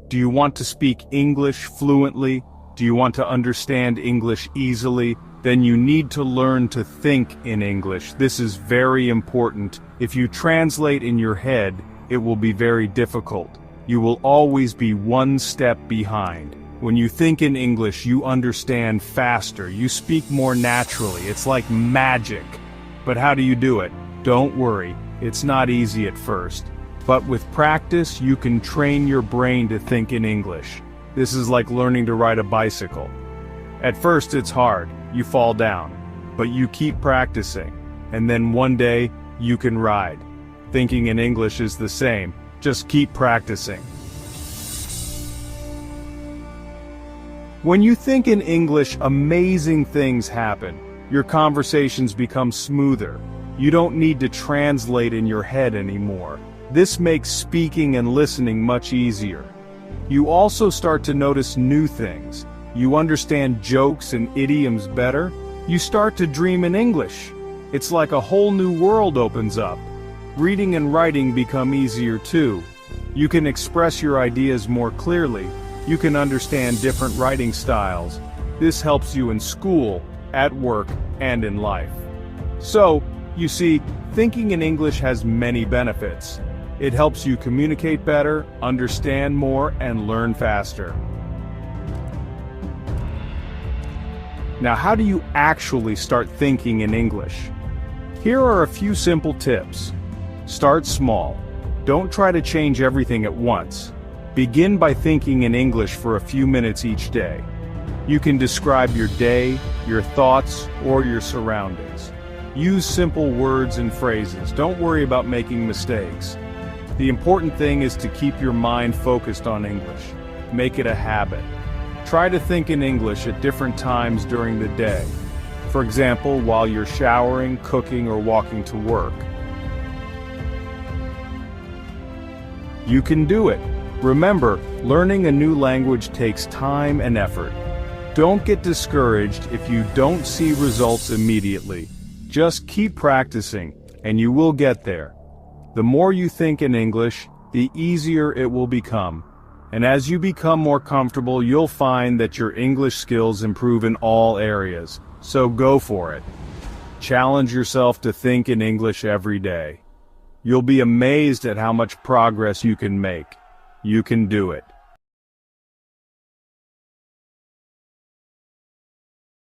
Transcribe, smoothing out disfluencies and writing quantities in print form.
Do you want to speak English fluently? Do you want to understand English easily? Then you need to learn to think in English. This is very important. If you translate in your head, it will be very difficult. You will always be one step behind. When you think in English, you understand faster. You speak more naturally. It's like magic. But how do you do it? Don't worry, it's not easy at first. But with practice, you can train your brain to think in English. This is like learning to ride a bicycle. At first it's hard, you fall down, but you keep practicing, and then one day, you can ride. Thinking in English is the same, just keep practicing. When you think in English, amazing things happen. Your conversations become smoother. You don't need to translate in your head anymore. This makes speaking and listening much easier. You also start to notice new things. You understand jokes and idioms better. You start to dream in English. It's like a whole new world opens up. Reading and writing become easier too. You can express your ideas more clearly. You can understand different writing styles. This helps you in school, at work, and in life. So, you see, thinking in English has many benefits. It helps you communicate better, understand more, and learn faster. Now, how do you actually start thinking in English? Here are a few simple tips. Start small. Don't try to change everything at once. Begin by thinking in English for a few minutes each day. You can describe your day, your thoughts, or your surroundings. Use simple words and phrases. Don't worry about making mistakes. The important thing is to keep your mind focused on English. Make it a habit. Try to think in English at different times during the day. For example, while you're showering, cooking, or walking to work. You can do it. Remember, learning a new language takes time and effort. Don't get discouraged if you don't see results immediately. Just keep practicing, and you will get there. The more you think in English, the easier it will become. And as you become more comfortable, you'll find that your English skills improve in all areas. So go for it. Challenge yourself to think in English every day. You'll be amazed at how much progress you can make. You can do it.